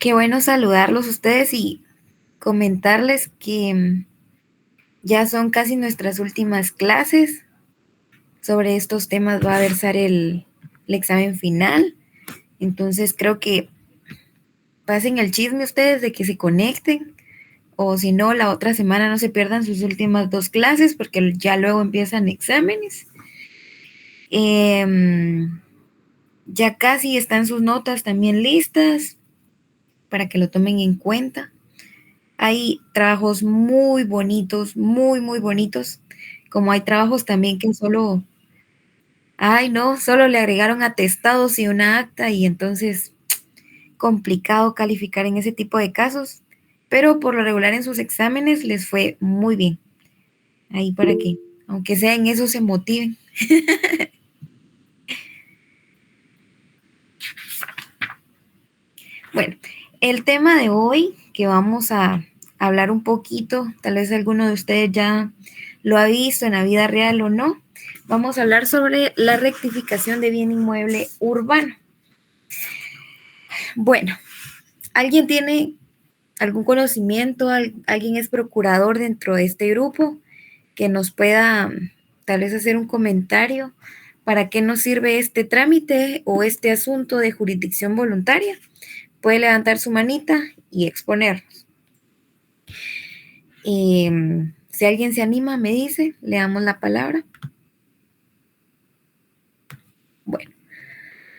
Qué bueno saludarlos ustedes y comentarles que ya son casi nuestras últimas clases. Sobre estos temas va a versar el examen final. Entonces creo que pasen el chisme ustedes de que se conecten. O si no, la otra semana no se pierdan sus últimas 2 clases porque ya luego empiezan exámenes. Ya casi están sus notas también listas para que lo tomen en cuenta. Hay trabajos muy bonitos, muy, muy bonitos, como hay trabajos también que solo, ay no, solo le agregaron atestados y una acta y entonces complicado calificar en ese tipo de casos, pero por lo regular en sus exámenes les fue muy bien. Ahí para que, aunque sea en eso, se motiven. Bueno, el tema de hoy que vamos a hablar un poquito, tal vez alguno de ustedes ya lo ha visto en la vida real o no, vamos a hablar sobre la rectificación de bien inmueble urbano. Bueno, ¿alguien tiene algún conocimiento? ¿Alguien es procurador dentro de este grupo que nos pueda tal vez hacer un comentario? ¿Para qué nos sirve este trámite o este asunto de jurisdicción voluntaria? Puede levantar su manita y exponernos. Si alguien se anima, me dice, le damos la palabra. Bueno,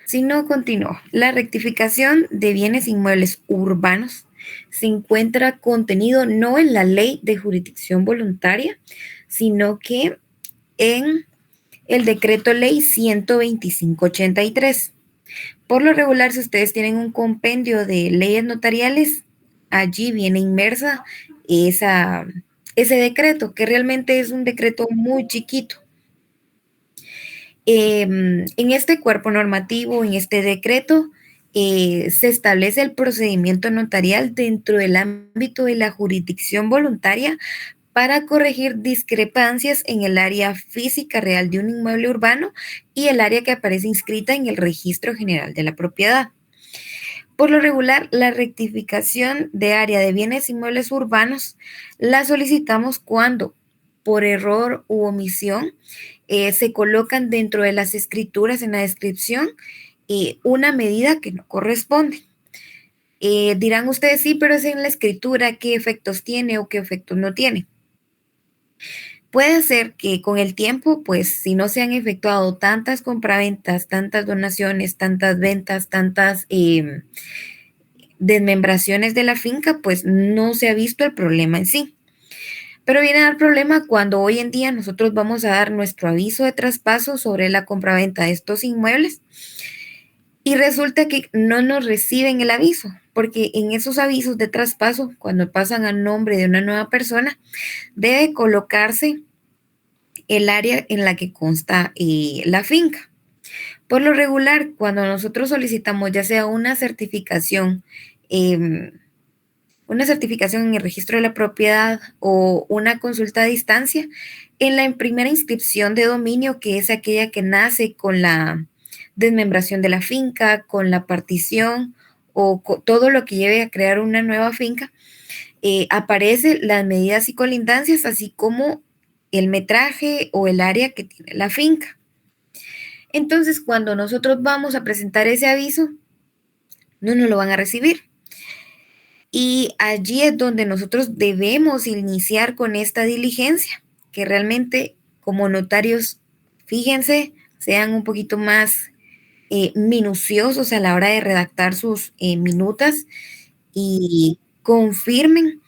si no, continúo. La rectificación de bienes inmuebles urbanos se encuentra contenido no en la ley de jurisdicción voluntaria, sino que en el decreto ley 12583. Por lo regular, si ustedes tienen un compendio de leyes notariales, allí viene inmersa ese decreto, que realmente es un decreto muy chiquito. En este cuerpo normativo, en este decreto, se establece el procedimiento notarial dentro del ámbito de la jurisdicción voluntaria para corregir discrepancias en el área física real de un inmueble urbano y el área que aparece inscrita en el Registro General de la Propiedad. Por lo regular, la rectificación de área de bienes inmuebles urbanos la solicitamos cuando, por error u omisión, se colocan dentro de las escrituras en la descripción una medida que no corresponde. Dirán ustedes, sí, pero es en la escritura, ¿qué efectos tiene o qué efectos no tiene? Puede ser que con el tiempo, pues si no se han efectuado tantas compraventas, tantas donaciones, tantas ventas, tantas desmembraciones de la finca, pues no se ha visto el problema en sí. Pero viene a dar problema cuando hoy en día nosotros vamos a dar nuestro aviso de traspaso sobre la compraventa de estos inmuebles y resulta que no nos reciben el aviso, porque en esos avisos de traspaso, cuando pasan a nombre de una nueva persona, debe colocarse el área en la que consta la finca. Por lo regular, cuando nosotros solicitamos ya sea eh, una certificación en el registro de la propiedad o una consulta a distancia, en la primera inscripción de dominio, que es aquella que nace con la desmembración de la finca, con la partición o todo lo que lleve a crear una nueva finca, aparecen las medidas y colindancias, así como el metraje o el área que tiene la finca. Entonces, cuando nosotros vamos a presentar ese aviso, no nos lo van a recibir. Y allí es donde nosotros debemos iniciar con esta diligencia, que realmente como notarios, fíjense, sean un poquito más minuciosos a la hora de redactar sus minutas y confirmen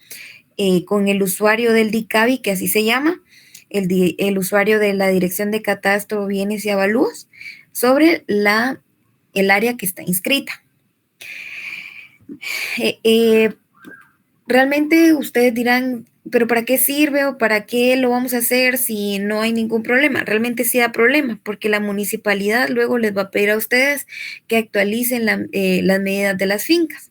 con el usuario del DICABI, que así se llama, el usuario de la Dirección de Catastro, Bienes y Avalúos, sobre el área que está inscrita. Realmente ustedes dirán, pero ¿para qué sirve o para qué lo vamos a hacer si no hay ningún problema? Realmente sí da problema, porque la municipalidad luego les va a pedir a ustedes que actualicen las medidas de las fincas.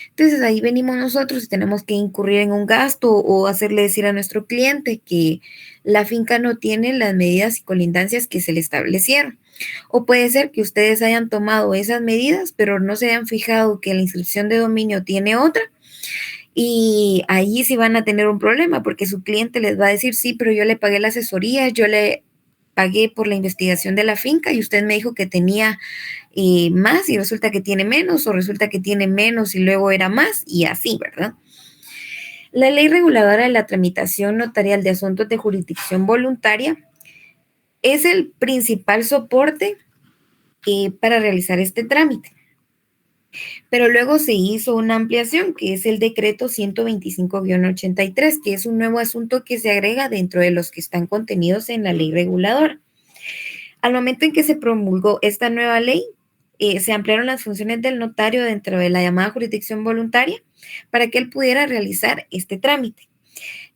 Entonces ahí venimos nosotros y tenemos que incurrir en un gasto o hacerle decir a nuestro cliente que la finca no tiene las medidas y colindancias que se le establecieron. O puede ser que ustedes hayan tomado esas medidas, pero no se hayan fijado que la inscripción de dominio tiene otra. Y ahí sí van a tener un problema porque su cliente les va a decir, sí, pero yo le pagué la asesoría, yo le pagué por la investigación de la finca y usted me dijo que tenía más y resulta que tiene menos o resulta que tiene menos y luego era más y así, ¿verdad? La ley reguladora de la tramitación notarial de asuntos de jurisdicción voluntaria es el principal soporte para realizar este trámite. Pero luego se hizo una ampliación, que es el decreto 125-83, que es un nuevo asunto que se agrega dentro de los que están contenidos en la ley reguladora. Al momento en que se promulgó esta nueva ley, se ampliaron las funciones del notario dentro de la llamada jurisdicción voluntaria para que él pudiera realizar este trámite.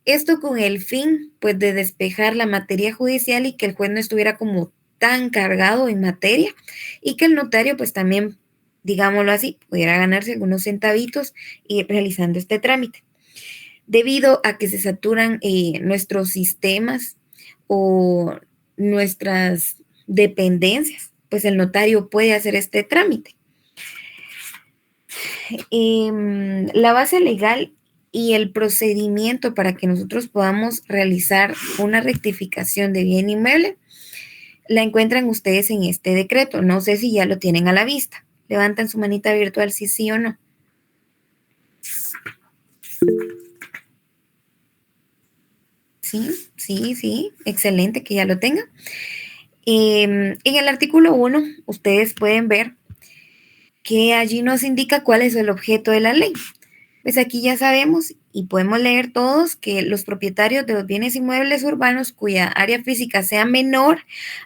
Esto con el fin, pues, de despejar la materia judicial y que el juez no estuviera como tan cargado en materia y que el notario, pues, también, digámoslo así, pudiera ganarse algunos centavitos realizando este trámite. Debido a que se saturan nuestros sistemas o nuestras dependencias, pues el notario puede hacer este trámite. La base legal y el procedimiento para que nosotros podamos realizar una rectificación de bien inmueble la encuentran ustedes en este decreto. No sé si ya lo tienen a la vista. Levantan su manita virtual si sí o no. Sí, excelente que ya lo tengan. En el artículo 1, ustedes pueden ver que allí nos indica cuál es el objeto de la ley. Pues aquí ya sabemos y podemos leer todos que los propietarios de los bienes inmuebles urbanos cuya área física sea menor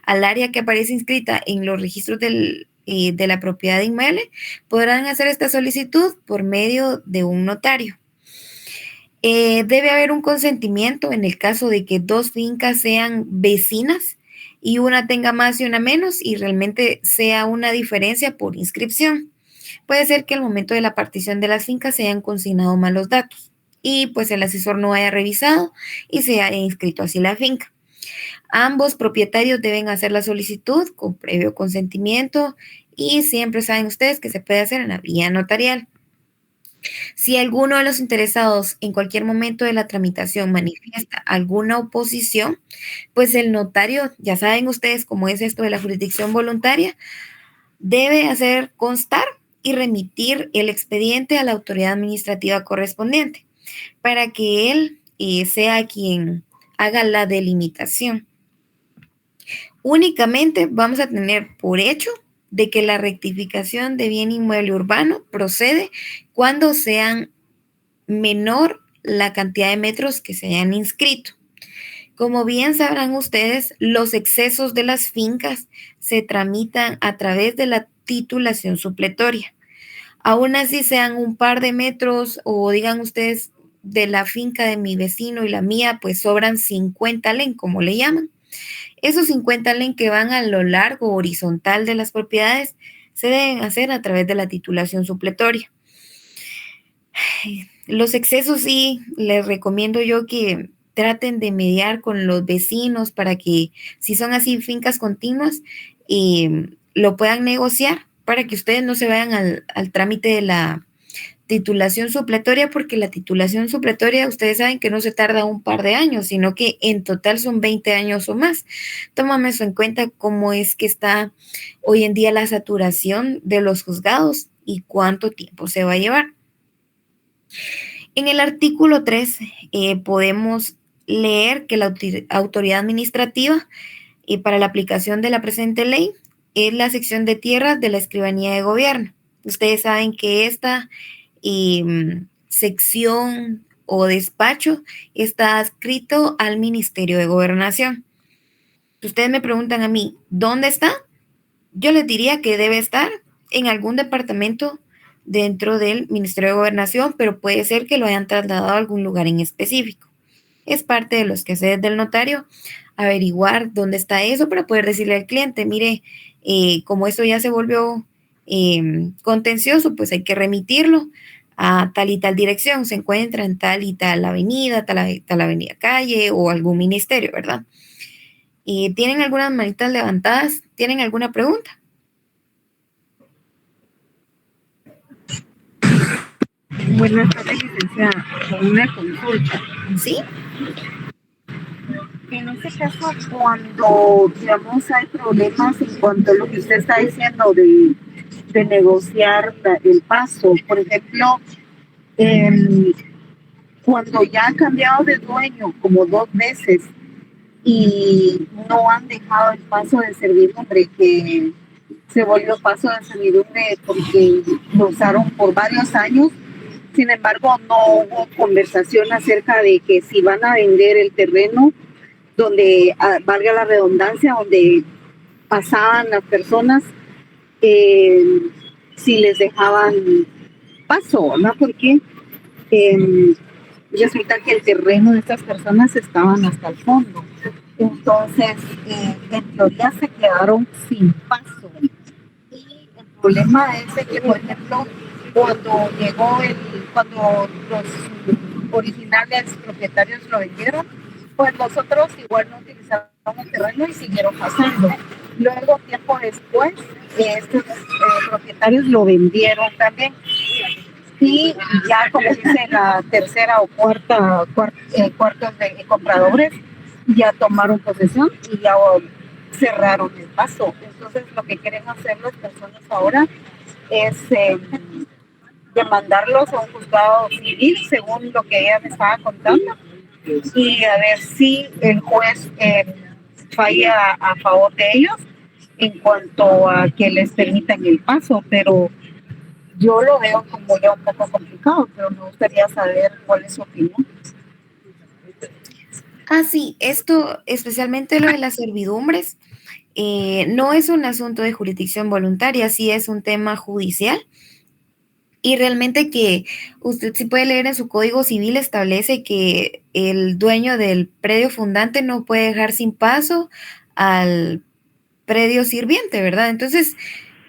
al área que aparece inscrita en los registros de la propiedad inmueble podrán hacer esta solicitud por medio de un notario. Debe haber un consentimiento en el caso de que dos fincas sean vecinas y una tenga más y una menos y realmente sea una diferencia por inscripción. Puede ser que al momento de la partición de las fincas se hayan consignado mal los datos y pues el asesor no haya revisado y se haya inscrito así la finca. Ambos propietarios deben hacer la solicitud con previo consentimiento y siempre saben ustedes que se puede hacer en la vía notarial. Si alguno de los interesados en cualquier momento de la tramitación manifiesta alguna oposición, pues el notario, ya saben ustedes cómo es esto de la jurisdicción voluntaria, debe hacer constar y remitir el expediente a la autoridad administrativa correspondiente para que él sea quien haga la delimitación. Únicamente vamos a tener por hecho de que la rectificación de bien inmueble urbano procede cuando sean menor la cantidad de metros que se hayan inscrito. Como bien sabrán ustedes, los excesos de las fincas se tramitan a través de la titulación supletoria. Aún así sean un par de metros o digan ustedes de la finca de mi vecino y la mía, pues sobran 50 len, como le llaman. Esos 50 len que van a lo largo horizontal de las propiedades se deben hacer a través de la titulación supletoria. Los excesos sí, les recomiendo yo que traten de mediar con los vecinos para que si son así fincas continuas, lo puedan negociar para que ustedes no se vayan al trámite de la titulación supletoria, porque la titulación supletoria ustedes saben que no se tarda un par de años, sino que en total son 20 años o más. Tómame eso en cuenta cómo es que está hoy en día la saturación de los juzgados y cuánto tiempo se va a llevar. En el artículo 3 podemos leer que la autoridad administrativa para la aplicación de la presente ley es la sección de tierras de la Escribanía de Gobierno. Ustedes saben que esta sección o despacho está adscrito al Ministerio de Gobernación. Ustedes me preguntan a mí, ¿dónde está? Yo les diría que debe estar en algún departamento dentro del Ministerio de Gobernación, pero puede ser que lo hayan trasladado a algún lugar en específico. Es parte de los quehaceres del notario averiguar dónde está eso para poder decirle al cliente, mire, como esto ya se volvió contencioso, pues hay que remitirlo a tal y tal dirección, se encuentra en tal y tal avenida, tal avenida calle o algún ministerio, ¿verdad? ¿Tienen algunas manitas levantadas? ¿Tienen alguna pregunta? Buenas tardes, licenciada. Con una consulta. ¿Sí? En este caso, cuando, digamos, hay problemas en cuanto a lo que usted está diciendo de negociar el paso, por ejemplo, em, cuando ya han cambiado de dueño como 2 veces y no han dejado el paso de servidumbre, que se volvió paso de servidumbre porque lo usaron por varios años. Sin embargo, no hubo conversación acerca de que si van a vender el terreno donde, valga la redundancia, donde pasaban las personas, eh, si les dejaban paso, ¿no? Porque eh, resulta que el terreno de estas personas estaban hasta el fondo. Entonces, en teoría se quedaron sin paso. Y el problema es de que, por ejemplo, cuando los originales propietarios lo vendieron, pues los otros igual no utilizaron el terreno y siguieron pasando. Luego, tiempo después, estos propietarios lo vendieron también. Y ya, como dice la tercera o cuartos de compradores, ya tomaron posesión y ya cerraron el paso. Entonces, lo que quieren hacer las personas ahora es demandarlos a un juzgado civil, según lo que ella me estaba contando, y a ver si el juez falla a favor de ellos en cuanto a que les permitan el paso, pero yo lo veo como ya un poco complicado, pero me gustaría saber cuál es su opinión. Sí, esto, especialmente lo de las servidumbres, no es un asunto de jurisdicción voluntaria, sí es un tema judicial. Y realmente que usted sí puede leer en su código civil, establece que el dueño del predio fundante no puede dejar sin paso al predio sirviente, ¿verdad? Entonces,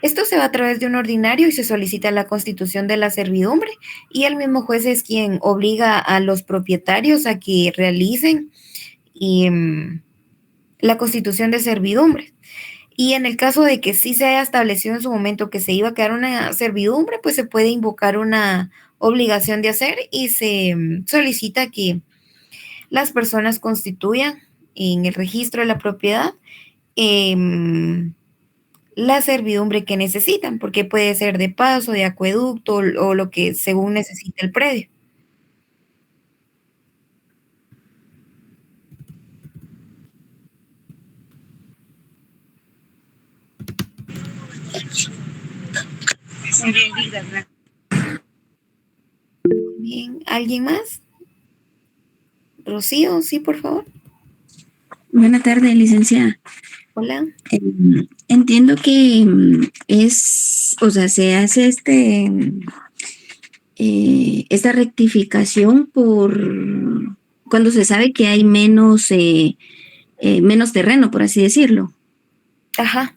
esto se va a través de un ordinario y se solicita la constitución de la servidumbre y el mismo juez es quien obliga a los propietarios a que realicen la constitución de servidumbre. Y en el caso de que sí se haya establecido en su momento que se iba a quedar una servidumbre, pues se puede invocar una obligación de hacer y se solicita que las personas constituyan en el registro de la propiedad la servidumbre que necesitan, porque puede ser de paso, de acueducto o lo que según necesite el predio. Muy bien, gracias. Bien, ¿alguien más? Rocío, sí, por favor. Buenas tardes, licenciada. Hola. Entiendo que o sea, se hace esta rectificación por cuando se sabe que hay menos terreno, por así decirlo. Ajá.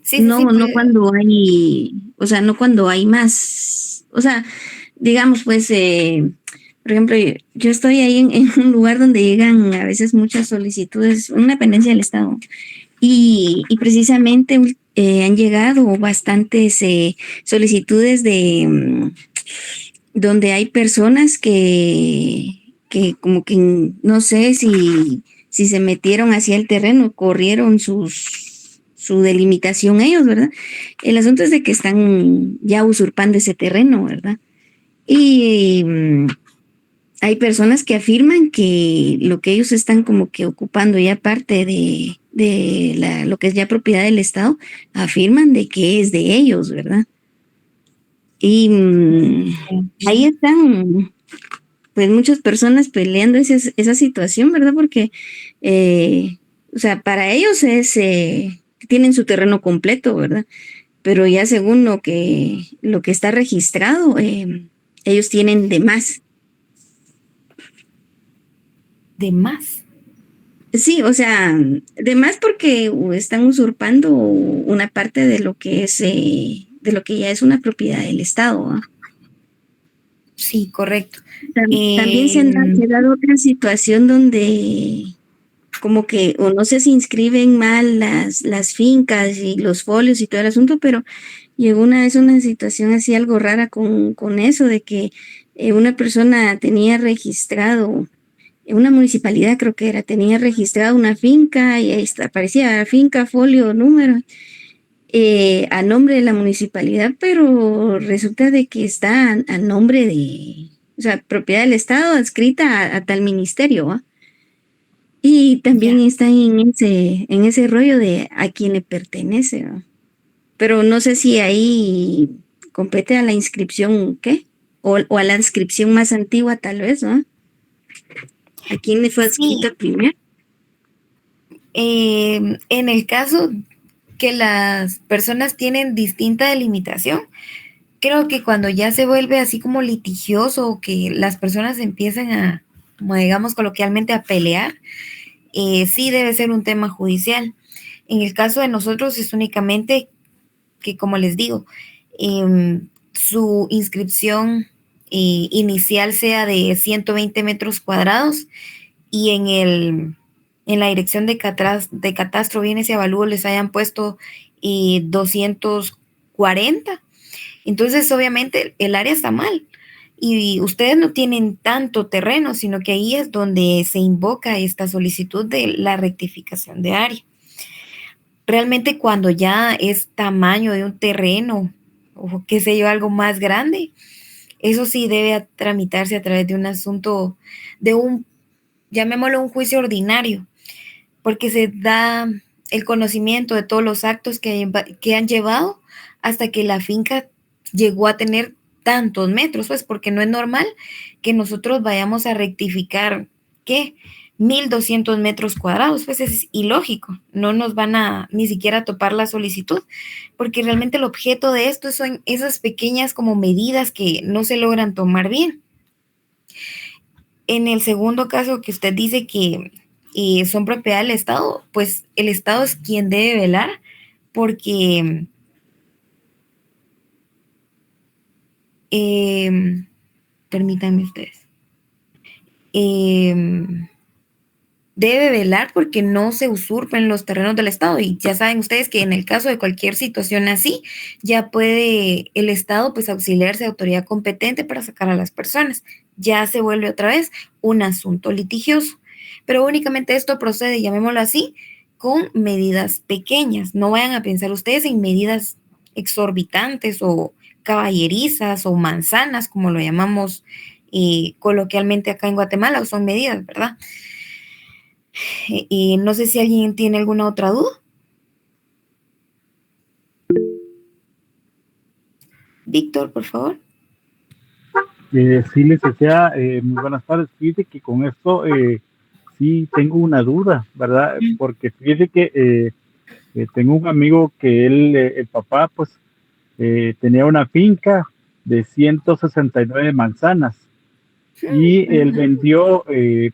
Sí, No, sí, no cuando hay, o sea, no cuando hay más, o sea, digamos, pues, por ejemplo, yo estoy ahí en un lugar donde llegan a veces muchas solicitudes, una dependencia del Estado, y precisamente han llegado bastantes solicitudes de donde hay personas que como que no sé si se metieron hacia el terreno, corrieron su delimitación ellos, ¿verdad? El asunto es de que están ya usurpando ese terreno, ¿verdad? Y hay personas que afirman que lo que ellos están como que ocupando ya parte de lo que es ya propiedad del Estado, afirman de que es de ellos, ¿verdad? Y ahí están, pues, muchas personas peleando esa situación, ¿verdad? Porque, o sea, para ellos tienen su terreno completo, ¿verdad? Pero ya según lo que está registrado, ellos tienen de más. ¿De más? Sí, o sea, de más porque están usurpando una parte de lo que es, de lo que ya es una propiedad del Estado, ¿ah? Sí, correcto. También se ha dado otra situación donde como que, o no sé si inscriben mal las fincas y los folios y todo el asunto, pero llegó una vez una situación así algo rara con eso, de que una persona tenía registrado, en una municipalidad creo que era, tenía registrado una finca y ahí está, aparecía finca, folio, número, a nombre de la municipalidad, pero resulta de que está a nombre de, o sea, propiedad del Estado adscrita a tal ministerio, ¿va? Y también Ya. está en ese rollo de a quién le pertenece, ¿va? Pero no sé si ahí compete a la inscripción, ¿qué? O a la inscripción más antigua tal vez, ¿no? ¿A quién le fue Sí, adscrita primero? en el caso que las personas tienen distinta delimitación, creo que cuando ya se vuelve así como litigioso o que las personas empiezan a, como digamos coloquialmente, a pelear, sí debe ser un tema judicial. En el caso de nosotros es únicamente que, como les digo, su inscripción inicial sea de 120 metros cuadrados y en la dirección de catastro, bienes y avalúo les hayan puesto 240. Entonces, obviamente, el área está mal. Y ustedes no tienen tanto terreno, sino que ahí es donde se invoca esta solicitud de la rectificación de área. Realmente cuando ya es tamaño de un terreno o qué sé yo, algo más grande, eso sí debe tramitarse a través de un asunto, de un, llamémoslo un juicio ordinario, porque se da el conocimiento de todos los actos que han llevado hasta que la finca llegó a tener tantos metros, pues porque no es normal que nosotros vayamos a rectificar, ¿qué? 1.200 metros cuadrados, pues es ilógico, no nos van a ni siquiera topar la solicitud, porque realmente el objeto de esto son esas pequeñas como medidas que no se logran tomar bien. En el segundo caso que usted dice que son propiedad del Estado, pues el Estado es quien debe velar porque eh, permítanme ustedes, eh, debe velar porque no se usurpen los terrenos del Estado. Y ya saben ustedes que en el caso de cualquier situación así, ya puede el Estado pues auxiliarse de autoridad competente para sacar a las personas. Ya se vuelve otra vez un asunto litigioso. Pero únicamente esto procede, llamémoslo así, con medidas pequeñas. No vayan a pensar ustedes en medidas exorbitantes o caballerizas o manzanas, como lo llamamos coloquialmente acá en Guatemala, o son medidas, ¿verdad? Y no sé si alguien tiene alguna otra duda. Víctor, por favor. Sí, licenciada, muy buenas tardes. Fíjese que con esto sí tengo una duda, ¿verdad? Porque fíjese que tengo un amigo que él, el papá, pues tenía una finca de 169 manzanas y él vendió,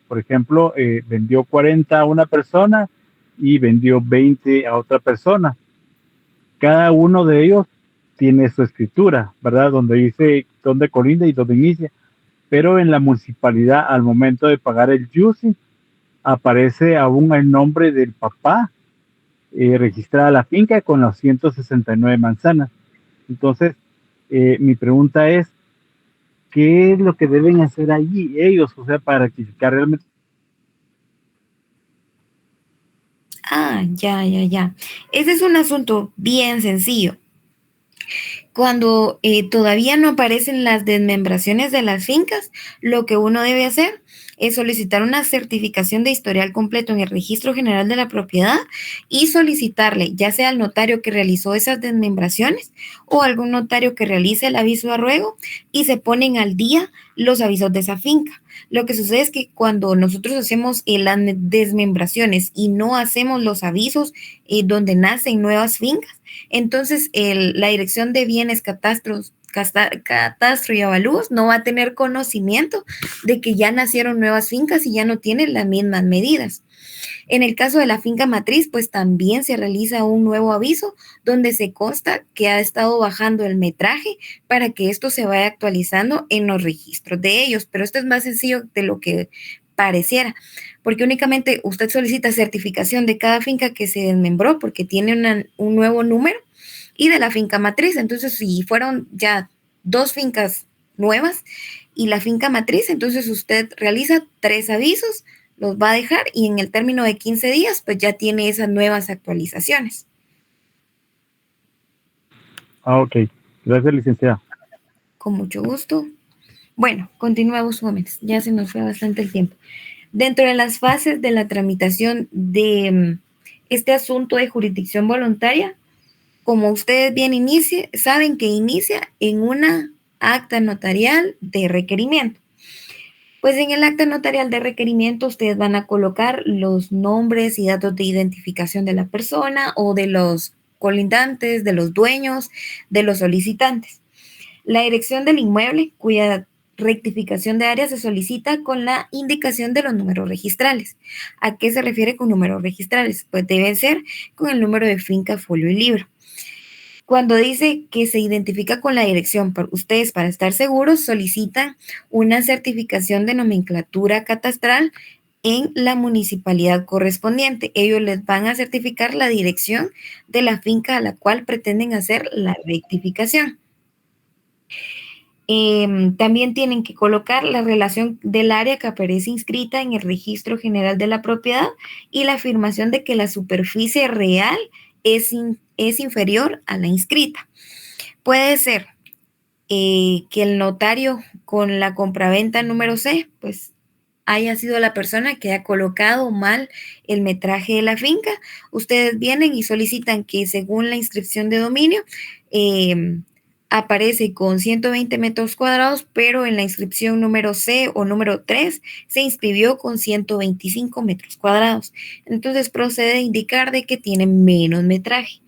por ejemplo, vendió 40 a una persona y vendió 20 a otra persona. Cada uno de ellos tiene su escritura, ¿verdad? Donde dice dónde colinda y dónde inicia, pero en la municipalidad al momento de pagar el YUSI aparece aún el nombre del papá registrada la finca con las 169 manzanas. Entonces, mi pregunta es, ¿qué es lo que deben hacer allí ellos, o sea, para rectificar realmente? Ah, ya, ya, ya. Ese es un asunto bien sencillo. Cuando todavía no aparecen las desmembraciones de las fincas, lo que uno debe hacer es solicitar una certificación de historial completo en el Registro General de la Propiedad y solicitarle, ya sea al notario que realizó esas desmembraciones o algún notario que realice el aviso de arruego y se ponen al día los avisos de esa finca. Lo que sucede es que cuando nosotros hacemos las desmembraciones y no hacemos los avisos donde nacen nuevas fincas, entonces la Dirección de Bienes, Catastro y Avalúos no va a tener conocimiento de que ya nacieron nuevas fincas y ya no tienen las mismas medidas. En el caso de la finca matriz, pues también se realiza un nuevo aviso donde se consta que ha estado bajando el metraje para que esto se vaya actualizando en los registros de ellos. Pero esto es más sencillo de lo que pareciera, porque únicamente usted solicita certificación de cada finca que se desmembró porque tiene un nuevo número y de la finca matriz. Entonces, si fueron ya 2 fincas nuevas y la finca matriz, entonces usted realiza 3 avisos, los va a dejar y en el término de 15 días, pues ya tiene esas nuevas actualizaciones. Ok. Gracias, licenciada. Con mucho gusto. Bueno, continuemos, jóvenes. Ya se nos fue bastante el tiempo. Dentro de las fases de la tramitación de este asunto de jurisdicción voluntaria, como ustedes bien saben que inicia en una acta notarial de requerimiento. Pues en el acta notarial de requerimiento ustedes van a colocar los nombres y datos de identificación de la persona o de los colindantes, de los dueños, de los solicitantes. La dirección del inmueble, cuya rectificación de área se solicita con la indicación de los números registrales. ¿A qué se refiere con números registrales? Pues deben ser con el número de finca, folio y libro. Cuando dice que se identifica con la dirección, ustedes para estar seguros solicitan una certificación de nomenclatura catastral en la municipalidad correspondiente. Ellos les van a certificar la dirección de la finca a la cual pretenden hacer la rectificación. También tienen que colocar la relación del área que aparece inscrita en el registro general de la propiedad y la afirmación de que la superficie real es inferior a la inscrita. Puede ser que el notario con la compraventa número C, pues haya sido la persona que ha colocado mal el metraje de la finca. Ustedes vienen y solicitan que según la inscripción de dominio, aparece con 120 metros cuadrados, pero en la inscripción número C o número 3 se inscribió con 125 metros cuadrados. Entonces procede a indicar de que tiene menos metraje.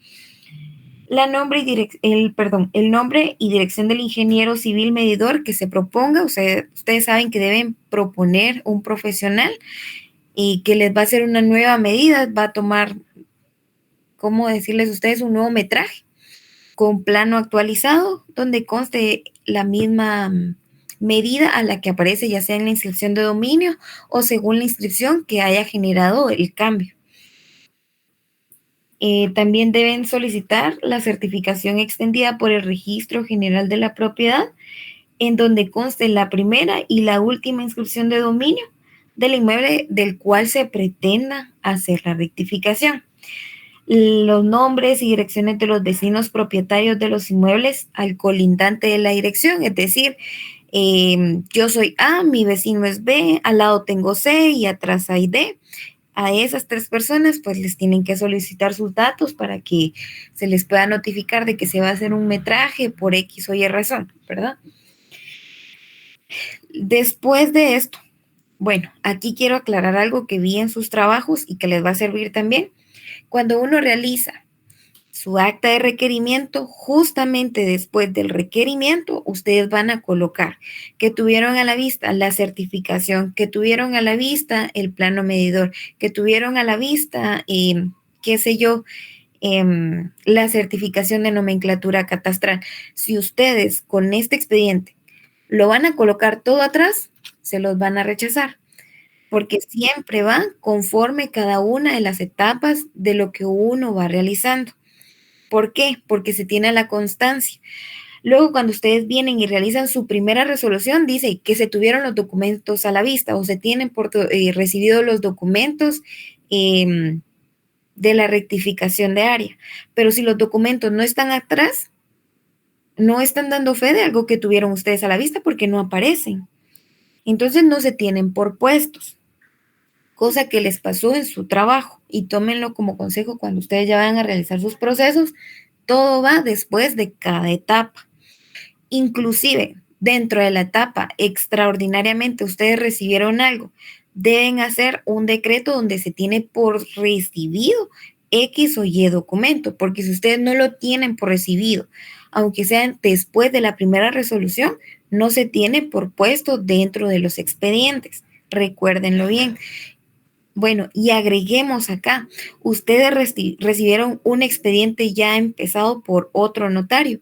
El nombre y dirección del ingeniero civil medidor que se proponga. Ustedes saben que deben proponer un profesional y que les va a hacer una nueva medida, va a tomar, ¿cómo decirles ustedes? Un nuevo metraje con plano actualizado, donde conste la misma medida a la que aparece ya sea en la inscripción de dominio o según la inscripción que haya generado el cambio. También deben solicitar la certificación extendida por el Registro General de la Propiedad, en donde conste la primera y la última inscripción de dominio del inmueble del cual se pretenda hacer la rectificación. Los nombres y direcciones de los vecinos propietarios de los inmuebles al colindante de la dirección, es decir, yo soy A, mi vecino es B, al lado tengo C y atrás hay D. A esas 3 personas pues les tienen que solicitar sus datos para que se les pueda notificar de que se va a hacer un metraje por X o Y razón, ¿verdad? Después de esto, bueno, aquí quiero aclarar algo que vi en sus trabajos y que les va a servir también. Cuando uno realiza su acta de requerimiento, justamente después del requerimiento, ustedes van a colocar que tuvieron a la vista la certificación, que tuvieron a la vista el plano medidor, que tuvieron a la vista, qué sé yo, la certificación de nomenclatura catastral. Si ustedes con este expediente lo van a colocar todo atrás, se los van a rechazar, porque siempre va conforme cada una de las etapas de lo que uno va realizando. ¿Por qué? Porque se tiene la constancia. Luego, cuando ustedes vienen y realizan su primera resolución, dice que se tuvieron los documentos a la vista o se tienen recibido los documentos de la rectificación de área. Pero si los documentos no están atrás, no están dando fe de algo que tuvieron ustedes a la vista porque no aparecen. Entonces no se tienen por puestos, cosa que les pasó en su trabajo, y tómenlo como consejo cuando ustedes ya van a realizar sus procesos. Todo va después de cada etapa. Inclusive dentro de la etapa extraordinariamente ustedes recibieron algo, deben hacer un decreto donde se tiene por recibido X o Y documento, porque si ustedes no lo tienen por recibido, aunque sean después de la primera resolución, no se tiene por puesto dentro de los expedientes. Recuérdenlo bien. Bueno, y agreguemos acá, ustedes recibieron un expediente ya empezado por otro notario.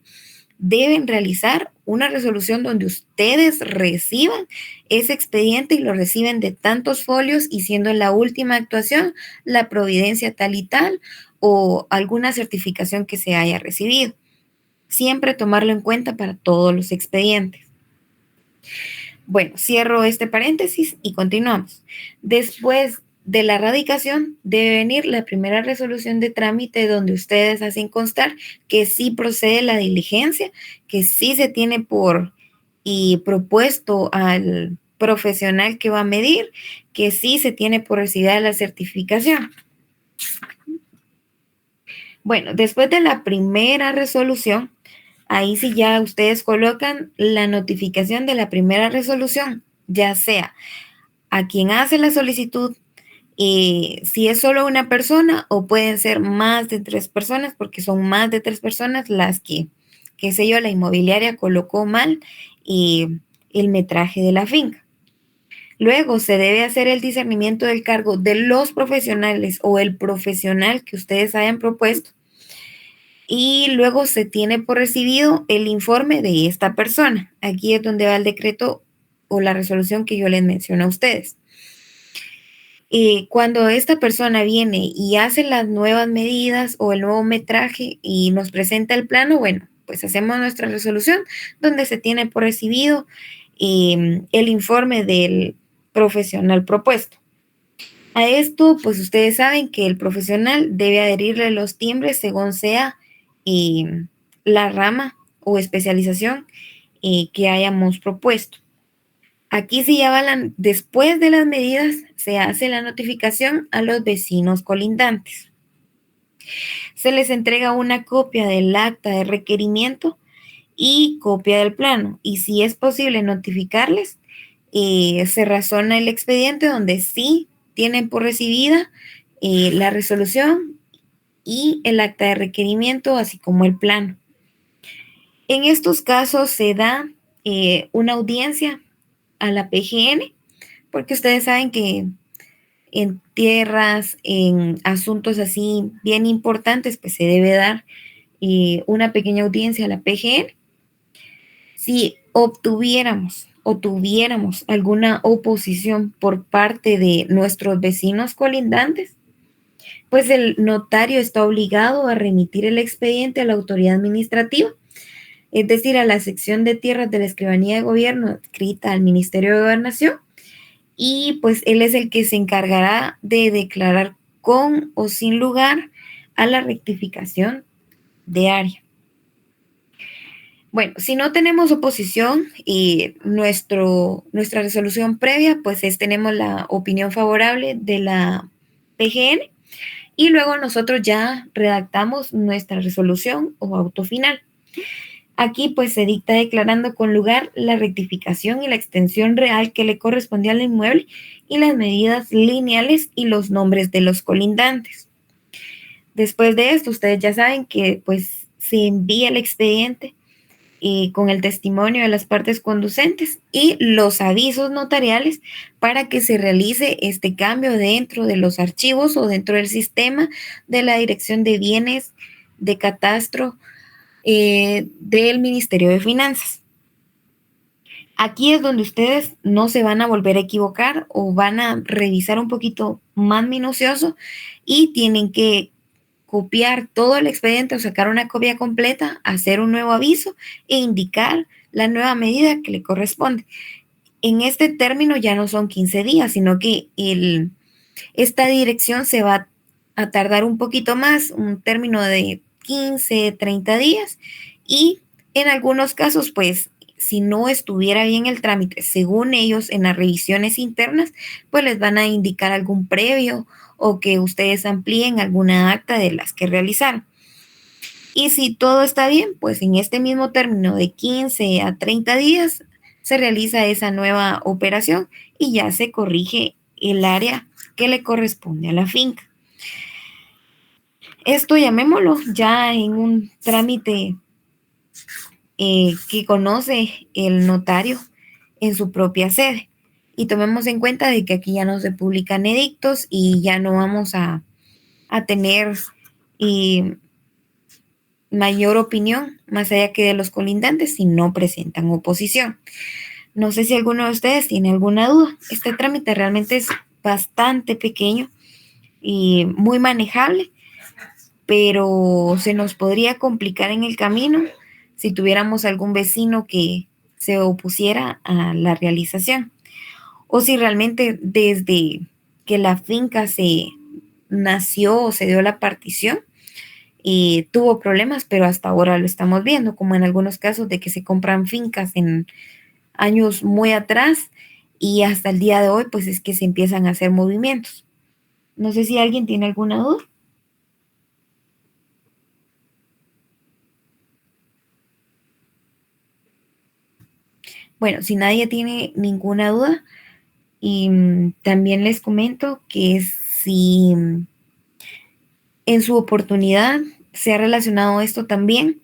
deben realizar una resolución donde ustedes reciban ese expediente y lo reciben de tantos folios y siendo la última actuación la providencia tal y tal o alguna certificación que se haya recibido. Siempre tomarlo en cuenta para todos los expedientes. Bueno, cierro este paréntesis y continuamos. Después de la radicación debe venir la primera resolución de trámite donde ustedes hacen constar que sí procede la diligencia, que sí se tiene por y propuesto al profesional que va a medir, que sí se tiene por recibida la certificación. Bueno, después de la primera resolución, ahí sí ya ustedes colocan la notificación de la primera resolución, ya sea a quien hace la solicitud, si es solo una persona o pueden ser más de 3 personas, porque son más de 3 personas las que, qué sé yo, la inmobiliaria colocó mal el metraje de la finca. Luego se debe hacer el discernimiento del cargo de los profesionales o el profesional que ustedes hayan propuesto. Y luego se tiene por recibido el informe de esta persona. Aquí es donde va el decreto o la resolución que yo les menciono a ustedes. Cuando esta persona viene y hace las nuevas medidas o el nuevo metraje y nos presenta el plano, bueno, pues hacemos nuestra resolución donde se tiene por recibido el informe del profesional propuesto. A esto, pues ustedes saben que el profesional debe adherirle los timbres según sea la rama o especialización que hayamos propuesto. Aquí se avalan, después de las medidas, se hace la notificación a los vecinos colindantes. Se les entrega una copia del acta de requerimiento y copia del plano. Y si es posible notificarles, se razona el expediente donde sí tienen por recibida la resolución y el acta de requerimiento, así como el plano. En estos casos se da una audiencia a la PGN, porque ustedes saben que en tierras, en asuntos así bien importantes, pues se debe dar una pequeña audiencia a la PGN. Si obtuviéramos o tuviéramos alguna oposición por parte de nuestros vecinos colindantes, pues el notario está obligado a remitir el expediente a la autoridad administrativa, es decir, a la sección de tierras de la Escribanía de Gobierno adscrita al Ministerio de Gobernación, y pues él es el que se encargará de declarar con o sin lugar a la rectificación de área. Bueno, si no tenemos oposición y nuestra resolución previa, pues tenemos la opinión favorable de la PGN y luego nosotros ya redactamos nuestra resolución o auto final. Aquí pues se dicta declarando con lugar la rectificación y la extensión real que le correspondía al inmueble y las medidas lineales y los nombres de los colindantes. Después de esto, ustedes ya saben que pues se envía el expediente con el testimonio de las partes conducentes y los avisos notariales para que se realice este cambio dentro de los archivos o dentro del sistema de la Dirección de Bienes de Catastro del Ministerio de Finanzas. Aquí es donde ustedes no se van a volver a equivocar o van a revisar un poquito más minucioso y tienen que copiar todo el expediente o sacar una copia completa, hacer un nuevo aviso e indicar la nueva medida que le corresponde. En este término ya no son 15 días, sino que esta dirección se va a tardar un poquito más, un término de 15, 30 días y en algunos casos, pues, si no estuviera bien el trámite, según ellos en las revisiones internas, pues les van a indicar algún previo o que ustedes amplíen alguna acta de las que realizaron. Y si todo está bien, pues en este mismo término de 15 a 30 días se realiza esa nueva operación y ya se corrige el área que le corresponde a la finca. Esto llamémoslo ya en un trámite que conoce el notario en su propia sede. Y tomemos en cuenta de que aquí ya no se publican edictos y ya no vamos a tener mayor opinión, más allá que de los colindantes, si no presentan oposición. No sé si alguno de ustedes tiene alguna duda. Este trámite realmente es bastante pequeño y muy manejable, pero se nos podría complicar en el camino si tuviéramos algún vecino que se opusiera a la realización, o si realmente desde que la finca se nació o se dio la partición y tuvo problemas, pero hasta ahora lo estamos viendo, como en algunos casos de que se compran fincas en años muy atrás y hasta el día de hoy, pues es que se empiezan a hacer movimientos. No sé si alguien tiene alguna duda. Bueno, si nadie tiene ninguna duda, y también les comento que si en su oportunidad se ha relacionado esto también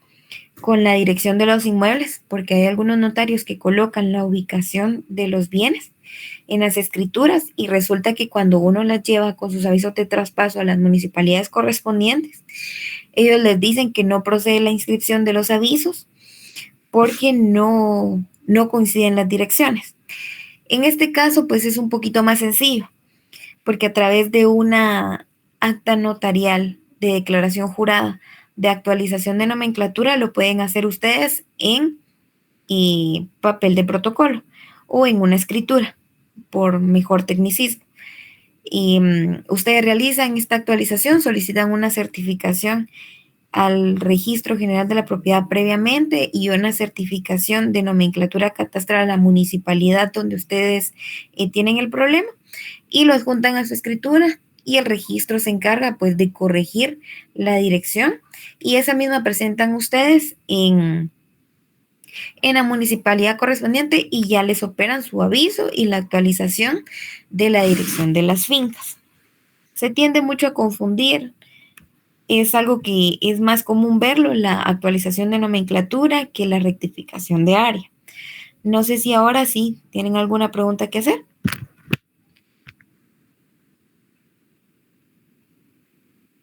con la dirección de los inmuebles, porque hay algunos notarios que colocan la ubicación de los bienes en las escrituras y resulta que cuando uno las lleva con sus avisos de traspaso a las municipalidades correspondientes, ellos les dicen que no procede la inscripción de los avisos porque no coinciden las direcciones. En este caso, pues es un poquito más sencillo, porque a través de una acta notarial de declaración jurada de actualización de nomenclatura lo pueden hacer ustedes en papel de protocolo o en una escritura, por mejor tecnicismo. Y ustedes realizan esta actualización, solicitan una certificación al Registro General de la Propiedad previamente y una certificación de nomenclatura catastral a la municipalidad donde ustedes tienen el problema y lo adjuntan a su escritura y el registro se encarga pues de corregir la dirección y esa misma presentan ustedes en la municipalidad correspondiente y ya les operan su aviso y la actualización de la dirección de las fincas. Se tiende mucho a confundir. Es algo que es más común verlo, la actualización de nomenclatura que la rectificación de área. No sé si ahora sí tienen alguna pregunta que hacer.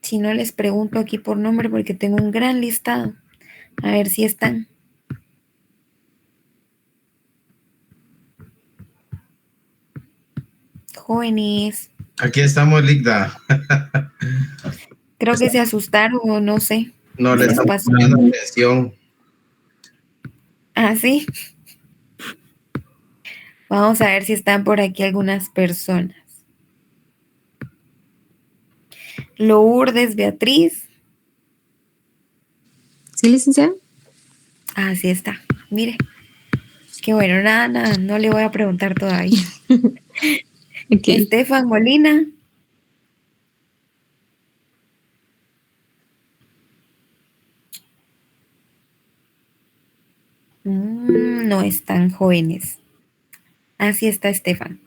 Si no, les pregunto aquí por nombre porque tengo un gran listado. A ver si están. Jóvenes. Aquí estamos, Ligda. Creo que se asustaron o no sé. No le ¿Qué les estamos pasó? poniendo atención. Ah, sí. Vamos a ver si están por aquí algunas personas. Lourdes, Beatriz. ¿Sí, licenciada? Ah, sí está. Mire. Qué bueno, nada, no le voy a preguntar todavía. Ok. Estefan Molina. No están jóvenes. Así está Estefan.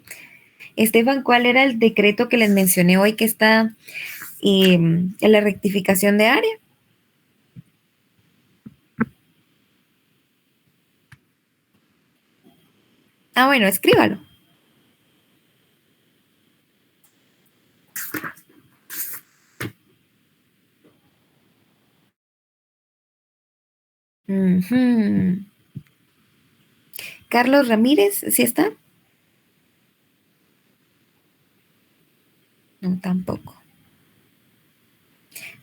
Estefan, ¿cuál era el decreto que les mencioné hoy que está en la rectificación de área? Ah, bueno, escríbalo. Ujú. Carlos Ramírez, ¿sí está? No, tampoco.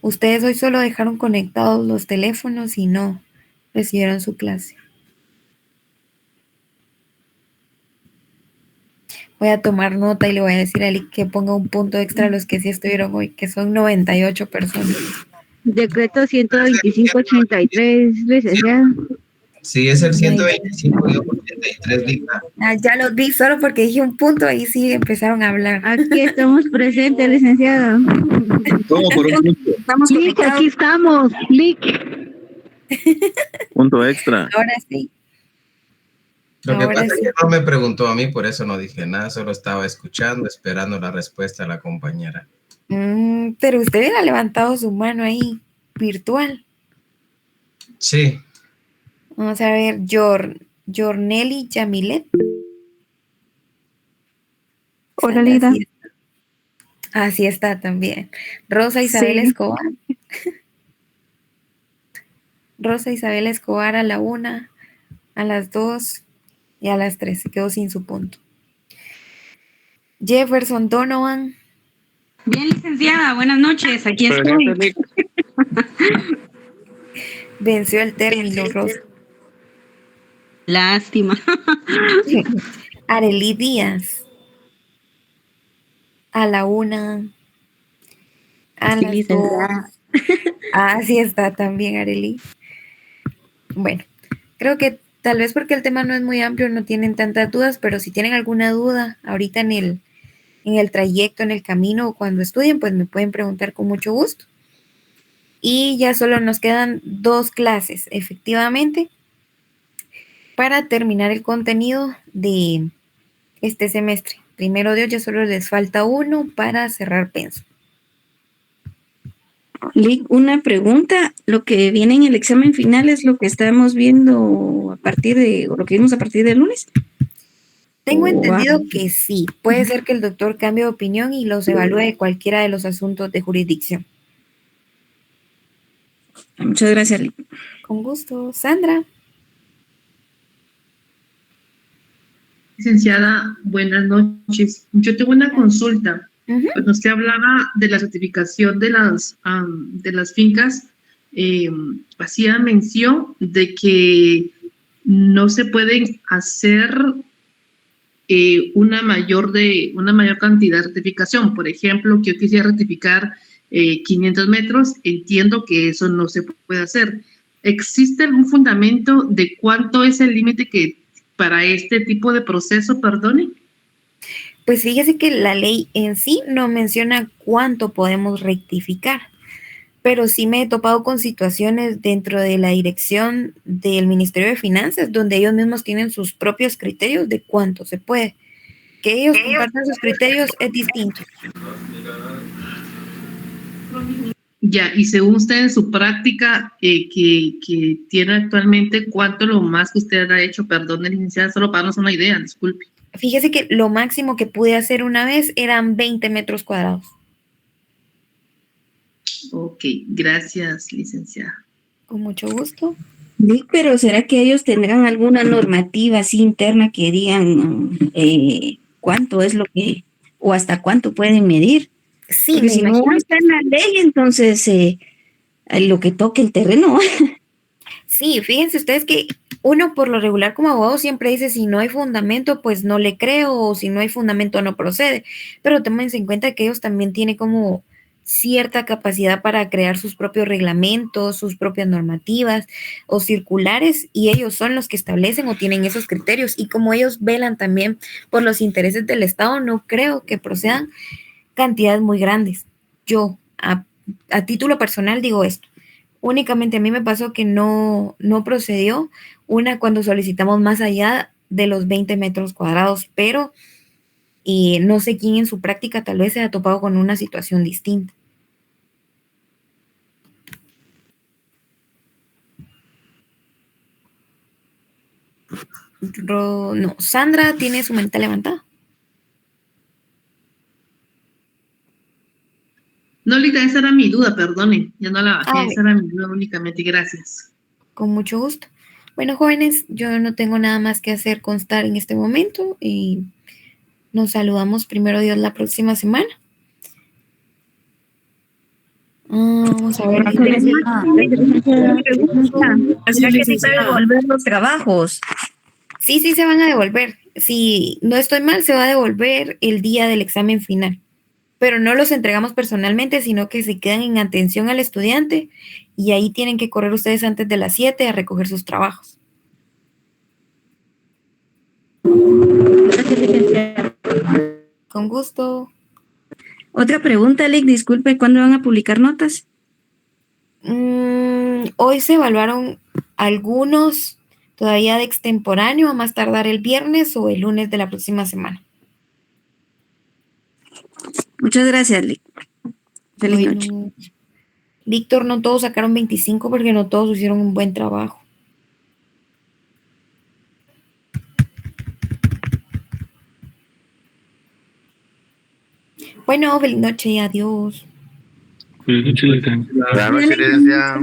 Ustedes hoy solo dejaron conectados los teléfonos y no recibieron su clase. Voy a tomar nota y le voy a decir a Eli que ponga un punto extra a los que sí estuvieron hoy, que son 98 personas. Decreto 125-83, licenciada. Sí, es el 125-83, Ligda. Ah, ya los vi, solo porque dije un punto, ahí sí empezaron a hablar. Aquí estamos presentes, licenciada. ¿Cómo por un punto? Estamos Lic, conectados. aquí estamos. Lic. Punto extra. Ahora sí. Lo que Ahora pasa es sí. que no me preguntó a mí, por eso no dije nada, solo estaba escuchando, esperando la respuesta de la compañera. Pero usted hubiera levantado su mano ahí, virtual. Sí, Vamos a ver, Jorneli Yamilet. Hola, Lida. Así está también. Rosa Isabel Sí. Escobar. Rosa Isabel Escobar a la 1, a las 2 y a las 3. Se quedó sin su punto. Jefferson Donovan. Bien, licenciada, buenas noches, aquí estoy. Venció el término, Rosa. Lástima. Arely Díaz. A la 1. A Sí, las 2. licenciada. Sí está también Arely. Bueno, creo que tal vez porque el tema no es muy amplio, no tienen tantas dudas, pero si tienen alguna duda ahorita en el trayecto, en el camino o cuando estudien, pues me pueden preguntar con mucho gusto. Y ya solo nos quedan 2 clases, efectivamente, para terminar el contenido de este semestre. Primero Dios, ya solo les falta 1 para cerrar penso. Lick, una pregunta. Lo que viene en el examen final es lo que estamos viendo a partir de, o lo que vimos a partir del lunes. Tengo entendido que sí. Puede ser que el doctor cambie de opinión y los evalúe de cualquiera de los asuntos de jurisdicción. Muchas gracias, Lick. Con gusto. Sandra. Licenciada, buenas noches. Yo tengo una consulta. Cuando usted hablaba de la certificación de las fincas, hacía mención de que no se pueden hacer una mayor cantidad de certificación. Por ejemplo, que yo quisiera rectificar 500 metros, entiendo que eso no se puede hacer. ¿Existe algún fundamento de cuánto es el límite que para este tipo de proceso, perdone? Pues fíjese que la ley en sí no menciona cuánto podemos rectificar, pero sí me he topado con situaciones dentro de la dirección del Ministerio de Finanzas, donde ellos mismos tienen sus propios criterios de cuánto se puede. Que ellos compartan sus criterios es distinto. Ya, y según usted en su práctica que tiene actualmente, ¿cuánto lo más que usted ha hecho? Perdón, licenciada, solo para darnos una idea, disculpe. Fíjese que lo máximo que pude hacer una vez eran 20 metros cuadrados. Ok, gracias, licenciada. Con mucho gusto. Lick, pero ¿será que ellos tendrán alguna normativa así interna que digan cuánto es lo que, o hasta cuánto pueden medir? Sí, porque me si imagino. no está en la ley, entonces lo que toque el terreno. Sí, fíjense ustedes que uno por lo regular como abogado siempre dice si no hay fundamento, pues no le creo, o si no hay fundamento no procede. Pero tómense en cuenta que ellos también tienen como cierta capacidad para crear sus propios reglamentos, sus propias normativas o circulares, y ellos son los que establecen o tienen esos criterios. Y como ellos velan también por los intereses del Estado, no creo que procedan cantidades muy grandes. Yo, a título personal, digo esto. Únicamente a mí me pasó que no procedió una cuando solicitamos más allá de los 20 metros cuadrados, pero no sé quién en su práctica tal vez se ha topado con una situación distinta. No, Sandra tiene su mente levantada. No, Lita, esa era mi duda, perdone, ya no la bajé, esa Bueno. era mi duda únicamente, gracias. Con mucho gusto. Bueno, jóvenes, yo no tengo nada más que hacer constar en este momento y nos saludamos primero Dios la próxima semana. Vamos a ver. ¿Será que sí puede devolver los trabajos? Sí, se van a devolver. Si no estoy mal, se va a devolver el día del examen final. Pero no los entregamos personalmente, sino que se quedan en atención al estudiante y ahí tienen que correr ustedes antes de las 7 a recoger sus trabajos. Con gusto. Otra pregunta, Lick, disculpe, ¿cuándo van a publicar notas? Hoy se evaluaron algunos todavía de extemporáneo, a más tardar el viernes o el lunes de la próxima semana. Muchas gracias, Lick. Feliz noche. Víctor, no todos sacaron 25 porque no todos hicieron un buen trabajo. Bueno, feliz noche y adiós. Buenas noches, licenciada.